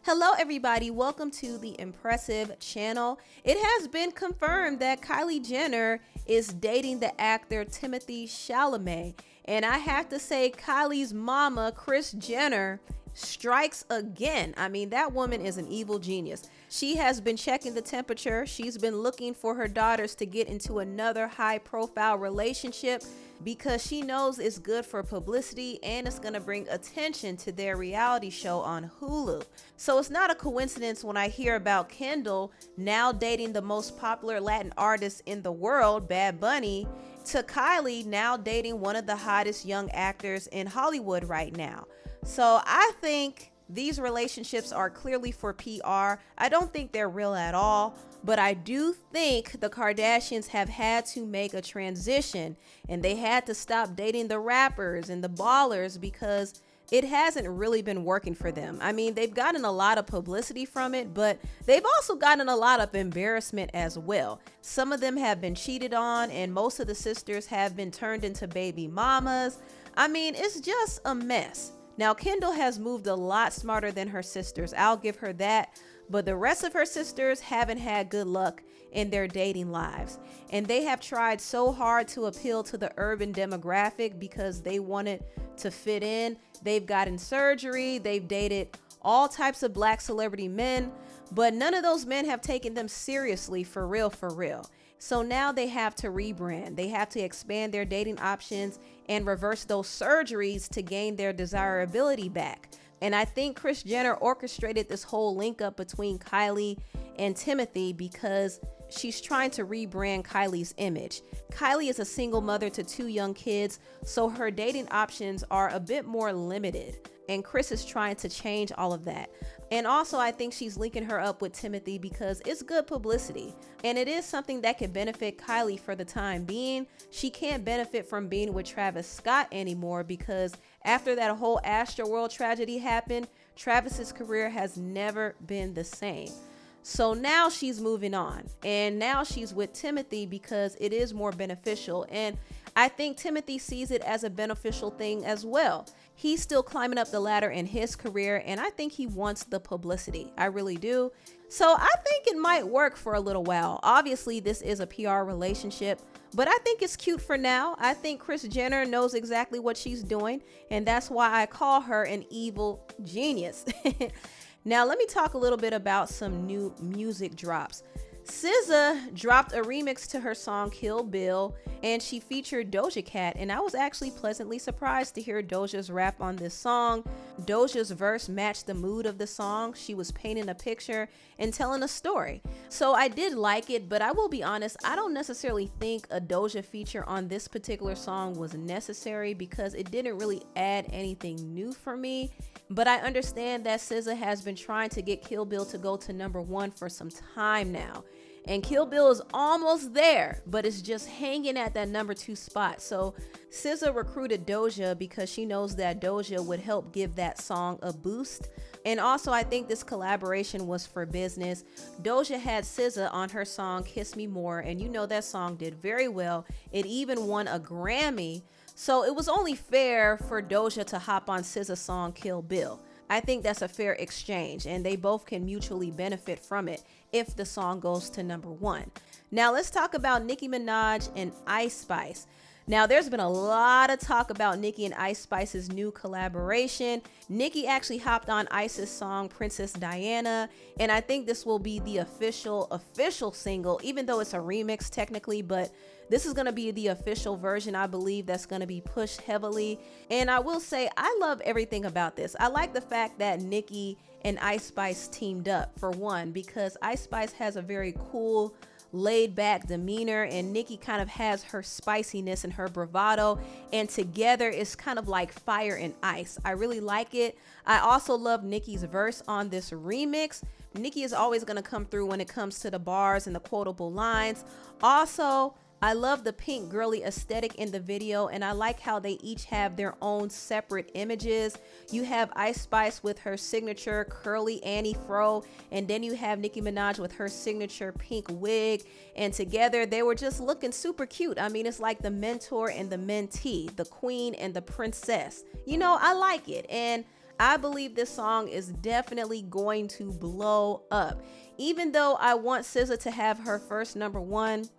Hello everybody, welcome to the Empressive channel. It has been confirmed that Kylie Jenner is dating the actor Timothee Chalamet. And I have to say, Kylie's mama, Kris Jenner, strikes again. I mean, that woman is an evil genius. She has been checking the temperature. She's been looking for her daughters to get into another high-profile relationship because she knows it's good for publicity and it's going to bring attention to their reality show on Hulu. So it's not a coincidence when I hear about Kendall now dating the most popular Latin artist in the world, Bad Bunny, to Kylie now dating one of the hottest young actors in Hollywood right now. So I think these relationships are clearly for PR. I don't think they're real at all, but I do think the Kardashians have had to make a transition and they had to stop dating the rappers and the ballers because it hasn't really been working for them. I mean, they've gotten a lot of publicity from it, but they've also gotten a lot of embarrassment as well. Some of them have been cheated on and most of the sisters have been turned into baby mamas. I mean, it's just a mess. Now, Kendall has moved a lot smarter than her sisters. I'll give her that. But the rest of her sisters haven't had good luck in their dating lives. And they have tried so hard to appeal to the urban demographic because they wanted to fit in. They've gotten surgery. They've dated all types of black celebrity men. But none of those men have taken them seriously for real, for real. So now they have to rebrand. They have to expand their dating options and reverse those surgeries to gain their desirability back. And I think Kris Jenner orchestrated this whole link up between Kylie and Timothee because she's trying to rebrand Kylie's image. Kylie is a single mother to 2 young kids, so her dating options are a bit more limited. And Kris is trying to change all of that. And also, I think she's linking her up with Timothee because it's good publicity. And it is something that can benefit Kylie for the time being. She can't benefit from being with Travis Scott anymore because after that whole Astroworld tragedy happened, Travis's career has never been the same. So now she's moving on. And now she's with Timothee because it is more beneficial. And I think Timothee sees it as a beneficial thing as well. He's still climbing up the ladder in his career, and I think he wants the publicity. I really do. So I think it might work for a little while. Obviously, this is a PR relationship, but I think it's cute for now. I think Kris Jenner knows exactly what she's doing, and that's why I call her an evil genius. Now, let me talk a little bit about some new music drops. SZA dropped a remix to her song Kill Bill and she featured DOJA CAT, and I was actually pleasantly surprised to hear Doja's rap on this song. Doja's verse matched the mood of the song. She was painting a picture and telling a story. So I did like it, but I will be honest, I don't necessarily think a Doja feature on this particular song was necessary because it didn't really add anything new for me. But I understand that SZA has been trying to get Kill Bill to go to #1 for some time now. And Kill Bill is almost there, but it's just hanging at that #2 spot. So SZA recruited Doja because she knows that Doja would help give that song a boost. And also, I think this collaboration was for business. Doja had SZA on her song Kiss Me More, and you know that song did very well. It even won a Grammy. So it was only fair for Doja to hop on SZA's song Kill Bill. I think that's a fair exchange, and they both can mutually benefit from it if the song goes to #1. Now let's talk about Nicki Minaj and Ice Spice. Now, there's been a lot of talk about Nicki and Ice Spice's new collaboration. Nicki actually hopped on Ice's song Princess Diana, and I think this will be the official single, even though it's a remix technically, but this is going to be the official version, I believe, that's going to be pushed heavily. And I will say, I love everything about this. I like the fact that Nicki and Ice Spice teamed up, for one, because Ice Spice has a very cool, laid back demeanor, and Nicki kind of has her spiciness and her bravado, and together it's kind of like fire and ice. I really like it. I also love Nicki's verse on this remix. Nicki is always going to come through when it comes to the bars and the quotable lines. Also, I love the pink girly aesthetic in the video, and I like how they each have their own separate images. You have Ice Spice with her signature curly Annie fro, and then you have Nicki Minaj with her signature pink wig, and together they were just looking super cute. I mean, it's like the mentor and the mentee, the queen and the princess. You know, I like it, and I believe this song is definitely going to blow up. Even though I want SZA to have her first #1,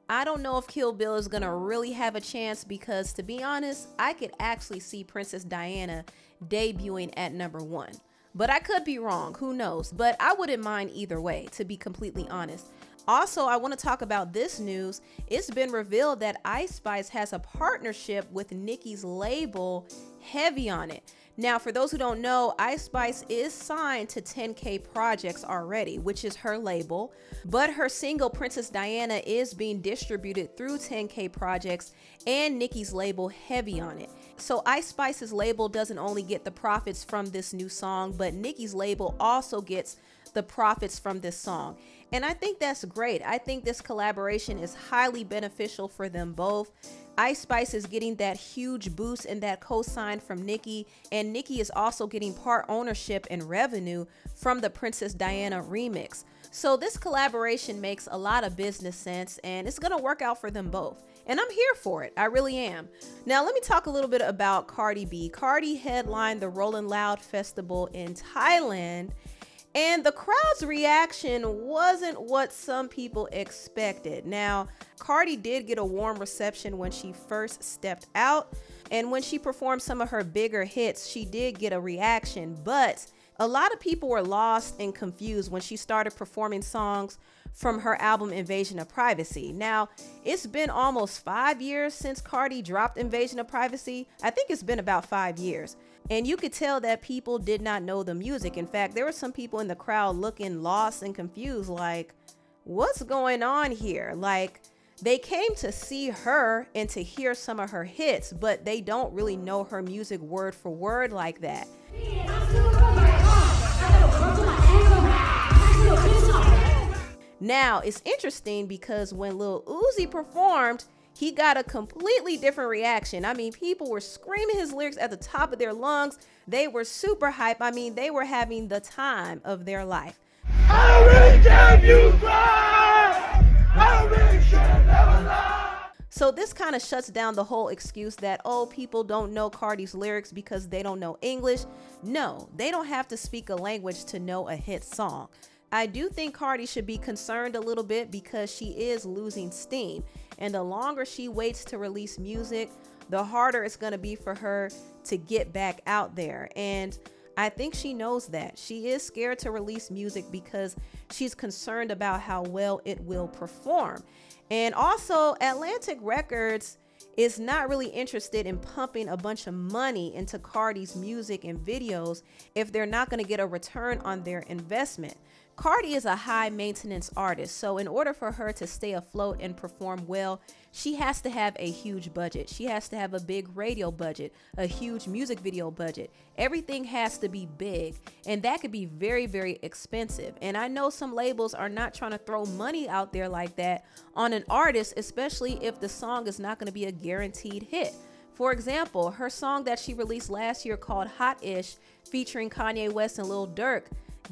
I don't know if Kill Bill is gonna really have a chance, because to be honest, I could actually see Princess Diana debuting at #1. But I could be wrong, who knows? But I wouldn't mind either way, to be completely honest. Also, I want to talk about this news. It's been revealed that Ice Spice has a partnership with Nicki's label, Heavy on It. Now, for those who don't know, Ice Spice is signed to 10K Projects already, which is her label, but her single Princess Diana is being distributed through 10K Projects and Nicki's label, Heavy on It. So Ice Spice's label doesn't only get the profits from this new song, but Nicki's label also gets the profits from this song. And I think that's great. I think this collaboration is highly beneficial for them both. Ice Spice is getting that huge boost in that cosign from Nicki, and Nicki is also getting part ownership and revenue from the Princess Diana remix. So this collaboration makes a lot of business sense, and it's gonna work out for them both. And I'm here for it, I really am. Now let me talk a little bit about Cardi B. Cardi headlined the Rolling Loud Festival in Thailand, and the crowd's reaction wasn't what some people expected. Now, Cardi did get a warm reception when she first stepped out, and when she performed some of her bigger hits, she did get a reaction, but a lot of people were lost and confused when she started performing songs from her album Invasion of Privacy. Now, it's been almost 5 years since Cardi dropped Invasion of Privacy. I think it's been about 5 years. And you could tell that people did not know the music. In fact, there were some people in the crowd looking lost and confused, like, what's going on here? Like, they came to see her and to hear some of her hits, but they don't really know her music word for word like that. Now, it's interesting because when Lil Uzi performed, he got a completely different reaction. I mean, people were screaming his lyrics at the top of their lungs. They were super hype. I mean, they were having the time of their life. I don't really care if you cry. I don't really care, never lie. So this kind of shuts down the whole excuse that, oh, people don't know Cardi's lyrics because they don't know English. No, they don't have to speak a language to know a hit song. I do think Cardi should be concerned a little bit because she is losing steam. And the longer she waits to release music, the harder it's going to be for her to get back out there. And I think she knows that. She is scared to release music because she's concerned about how well it will perform. And also, Atlantic Records is not really interested in pumping a bunch of money into Cardi's music and videos if they're not going to get a return on their investment. Cardi is a high maintenance artist, so in order for her to stay afloat and perform well, she has to have a huge budget. She has to have a big radio budget, a huge music video budget. Everything has to be big, and that could be very, very expensive. And I know some labels are not trying to throw money out there like that on an artist, especially if the song is not going to be a guaranteed hit. For example, her song that she released last year called Hot-ish, featuring Kanye West and Lil Durk,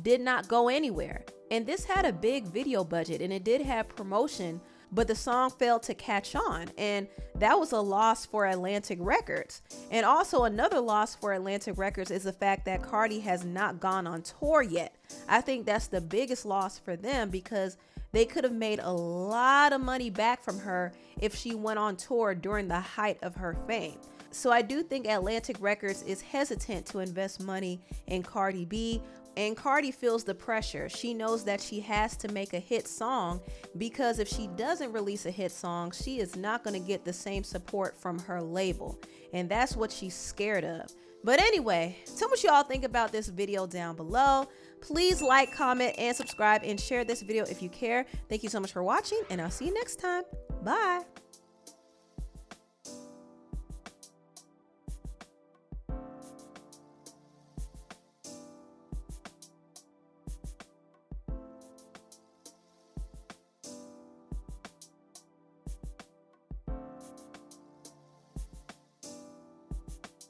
did not go anywhere. And this had a big video budget and it did have promotion, but the song failed to catch on, and that was a loss for Atlantic Records. And also another loss for Atlantic Records is the fact that Cardi has not gone on tour yet. I think that's the biggest loss for them because they could have made a lot of money back from her if she went on tour during the height of her fame. So I do think Atlantic Records is hesitant to invest money in Cardi B, and Cardi feels the pressure. She knows that she has to make a hit song because if she doesn't release a hit song, she is not going to get the same support from her label, and that's what she's scared of. But anyway, tell me what y'all think about this video down below. Please like, comment, and subscribe, and share this video if you care. Thank you so much for watching, and I'll see you next time. Bye.